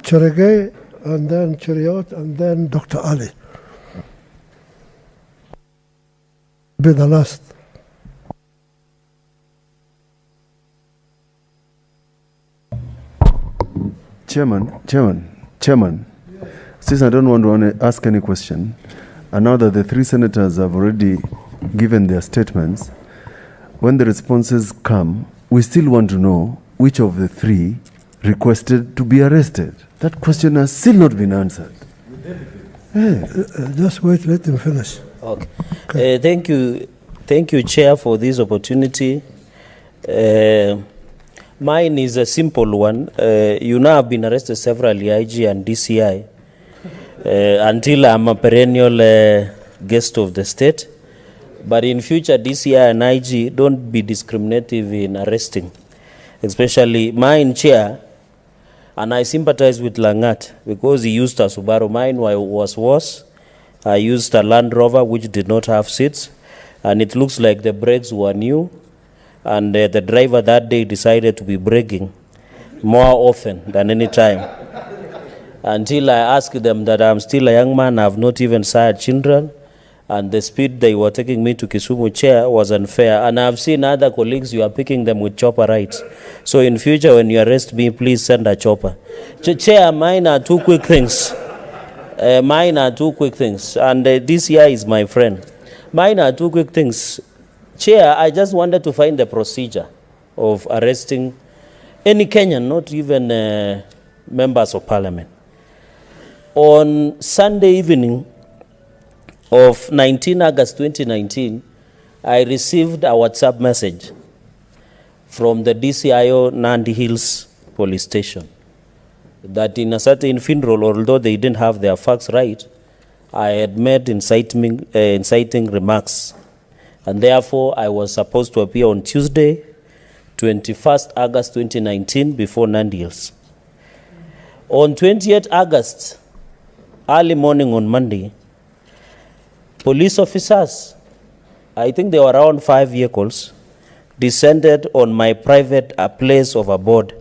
Cherargei, and then Cheriot, and then Dr. Ali. Be the last. Chairman, since I don't want to ask any question, and now that the three senators have already given their statements, when the responses come, we still want to know which of the three requested to be arrested. That question has still not been answered. Just wait, let him finish. Okay. Thank you, Chair, for this opportunity. Mine is a simple one. You now have been arrested severally, IG and DCI, until I'm a perennial guest of the state. But in future, DCI and IG, don't be discriminative in arresting, especially mine, Chair. And I sympathize with Langat because he used a Subaru. Mine was worse. I used a Land Rover which did not have seats, and it looks like the brakes were new. And the driver that day decided to be braking more often than any time. Until I asked them that I'm still a young man, I have not even sired children, and the speed they were taking me to Kisumu, Chair, was unfair. And I've seen other colleagues, you are picking them with chopper rides. So in future, when you arrest me, please send a chopper. Chair, mine are two quick things. And DCI is my friend. Mine are two quick things. Chair, I just wanted to find the procedure of arresting any Kenyan, not even members of parliament. On Sunday evening of 19 August 2019, I received a WhatsApp message from the DCIO Nandi Hills police station that in a certain funeral, although they didn't have their facts right, I had made inciting remarks. And therefore, I was supposed to appear on Tuesday, 21st August 2019, before Nandi Hills. On 28th August, early morning on Monday, police officers, I think there were around 5 vehicles, descended on my private place of abode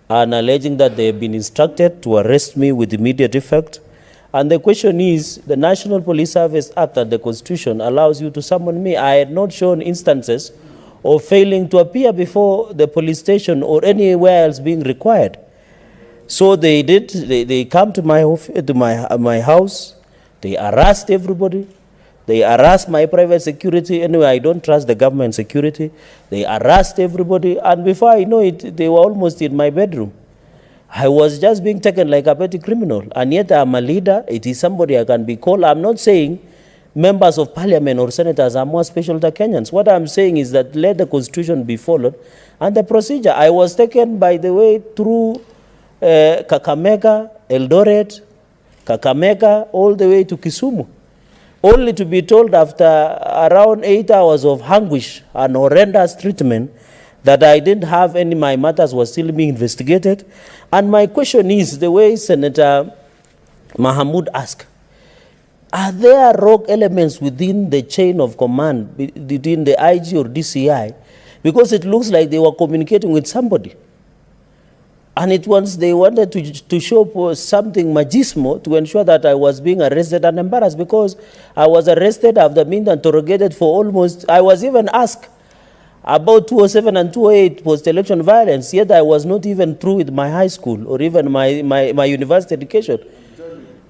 and alleging that they have been instructed to arrest me with immediate effect. And the question is, the National Police Service Act and the Constitution allows you to summon me. I had not shown instances of failing to appear before the police station or anywhere else being required. So they did. They come to my house. They harassed everybody. They harassed my private security. Anyway, I don't trust the government security. They harassed everybody. And before I know it, they were almost in my bedroom. I was just being taken like a petty criminal, and yet I'm a leader. It is somebody I can be called. I'm not saying members of parliament or senators are more special than Kenyans. What I'm saying is that let the constitution be followed and the procedure. I was taken, by the way, through Kakamega, Eldoret, Kakamega, all the way to Kisumu, only to be told after around 8 hours of anguish and horrendous treatment that I didn't have any, my matters were still being investigated. And my question is, the way Senator Mahamud asked, are there rogue elements within the chain of command between the IG or DCI? Because it looks like they were communicating with somebody. And they wanted to show something machismo to ensure that I was being arrested and embarrassed, because I was arrested after being interrogated for almost, I was even asked about 207 and 208 post-election violence, yet I was not even through with my high school or even my university education.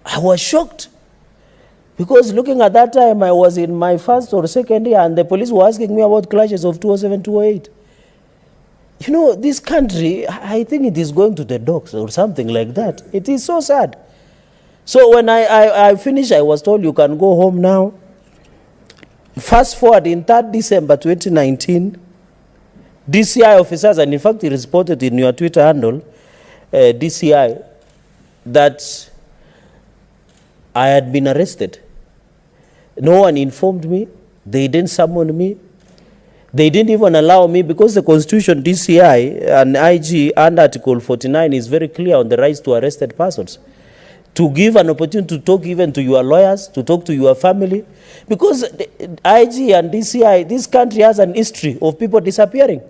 I was shocked, because looking at that time, I was in my first or second year, and the police were asking me about clashes of 207, 208. You know, this country, I think it is going to the dogs or something like that. It is so sad. So when I finished, I was told you can go home now. Fast forward, in 3rd December 2019, DCI officers, and in fact he reported in your Twitter handle, DCI, that I had been arrested. No one informed me. They didn't summon me. They didn't even allow me, because the Constitution, DCI and IG and Article 49 is very clear on the rights to arrested persons, to give an opportunity to talk even to your lawyers, to talk to your family. Because the IG and DCI, this country has an history of people disappearing.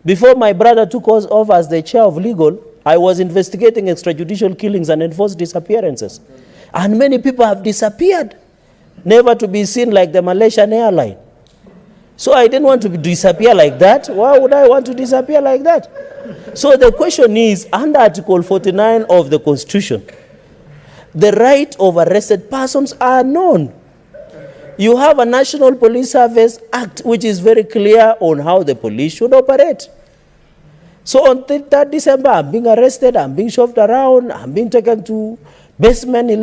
Before my brother took us off as the chair of legal, I was investigating extrajudicial killings and enforced disappearances. And many people have disappeared, never to be seen, like the Malaysian airline. So I didn't want to disappear like that. Why would I want to disappear like that? So the question is, under Article 49 of the Constitution, the right of arrested persons are known. You have a National Police Service Act which is very clear on how the police should operate. So on 3rd December, I'm being arrested, I'm being shoved around, I'm being taken to basement in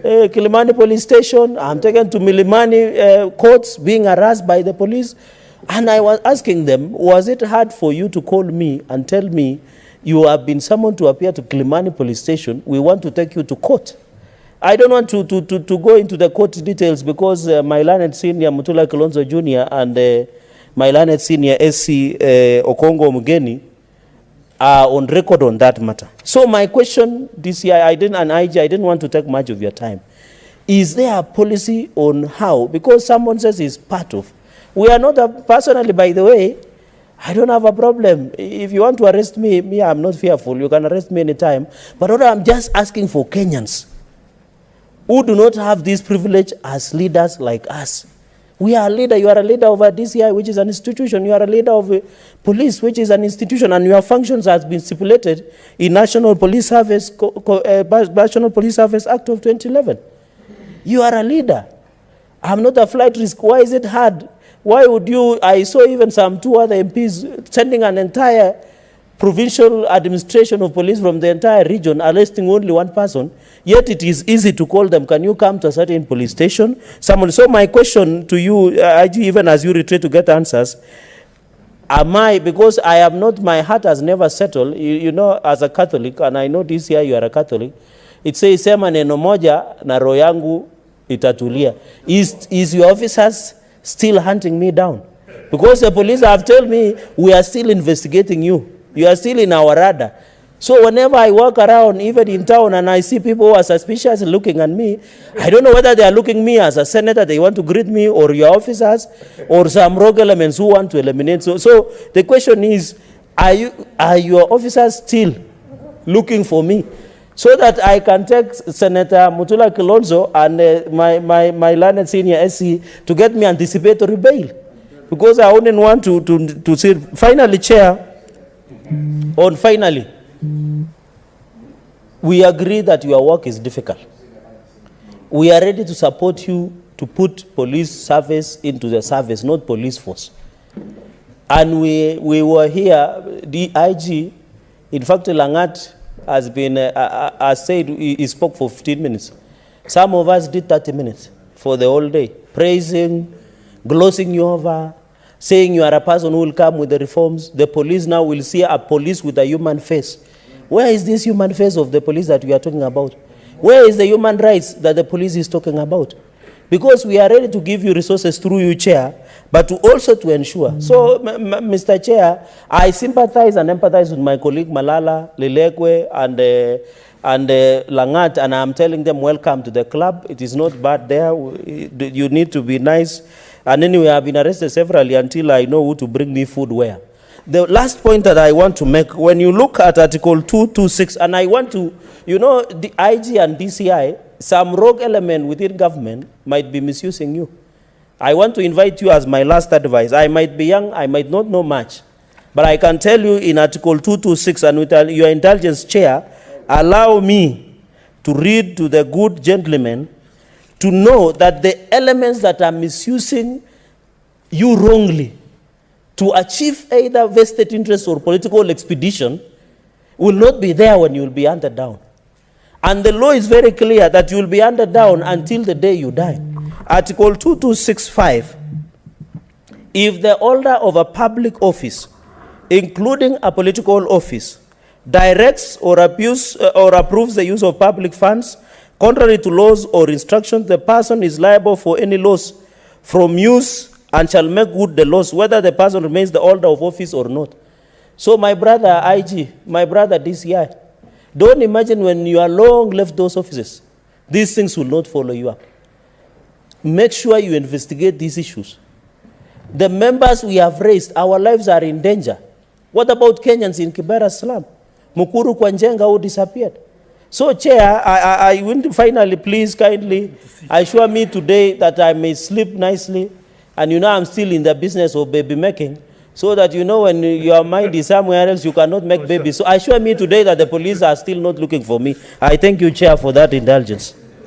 Kilimani police station. I'm taken to Milimani courts, being harassed by the police. And I was asking them, was it hard for you to call me and tell me you have been summoned to appear to Kilimani police station, we want to take you to court? I don't want to go into the court details because my learned senior Mutula Kilonzo Jr. and my learned senior SC Okongo Mugeni are on record on that matter. So my question, DCI, I didn't want to take much of your time. Is there a policy on how, because someone says it's part of, we are not, personally, by the way, I don't have a problem. If you want to arrest me, I'm not fearful. You can arrest me anytime. But what I'm just asking for Kenyans who do not have this privilege as leaders like us. We are a leader. You are a leader of a DCI, which is an institution. You are a leader of a police, which is an institution, and your functions has been stipulated in National Police Service National Police Service Act of 2011. You are a leader. I'm not a flight risk. Why is it hard? Why would you? I saw even some 2 other MPs sending an entire provincial administration of police from the entire region, arresting only one person, yet it is easy to call them, can you come to a certain police station? Someone. So my question to you, even as you retreat to get answers, am I, because I am not, my heart has never settled, you know, as a Catholic, and I know this year you are a Catholic, it says, sema neno moja na roho yangu itatulia. Is your officers still hunting me down? Because the police have told me, we are still investigating you. You are still in our radar. So whenever I walk around, even in town, and I see people who are suspicious looking at me, I don't know whether they are looking at me as a senator, they want to greet me, or your officers, or some rogue elements who want to eliminate. So the question is, are your officers still looking for me? So that I can take Senator Mutula Kilonzo and my learned senior SC to get me anticipatory bail. Because I wouldn't want to see. Finally, Chair, finally, we agree that your work is difficult. We are ready to support you to put police service into the service, not police force. And we were here, the IG, in fact, Langat has been, as said, he spoke for 15 minutes. Some of us did 30 minutes for the whole day, praising, glossing you over, saying you are a person who will come with the reforms. The police now will see a police with a human face. Where is this human face of the police that we are talking about? Where is the human rights that the police is talking about? Because we are ready to give you resources through you, Chair, but also to ensure. So, Mr. Chair, I sympathize and empathize with my colleague Malala, Lilekwe, and Langat, and I'm telling them, welcome to the club. It is not bad there. You need to be nice. And anyway, I've been arrested severally until I know who to bring me food where. The last point that I want to make, when you look at Article 226, and I want to, you know, the IG and DCI, some rogue element within government might be misusing you. I want to invite you as my last advice. I might be young, I might not know much, but I can tell you in Article 226, and with your intelligence chair, allow me to read to the good gentleman to know that the elements that are misusing you wrongly to achieve either vested interest or political expedition will not be there when you will be hunted down. And the law is very clear that you will be hunted down until the day you die. Article 2265, if the holder of a public office, including a political office, directs or approves the use of public funds contrary to laws or instructions, the person is liable for any loss from use and shall make good the loss, whether the person remains the holder of office or not. So my brother IG, my brother DCI, don't imagine when you are long left those offices, these things will not follow you up. Make sure you investigate these issues. The members we have raised, our lives are in danger. What about Kenyans in Kibera slum? Mukuru Kwanjenga who disappeared. So, Chair, I want to finally, please kindly assure me today that I may sleep nicely, and you know I'm still in the business of baby making, so that you know when your mind is somewhere else, you cannot make babies. So assure me today that the police are still not looking for me. I thank you, Chair, for that indulgence.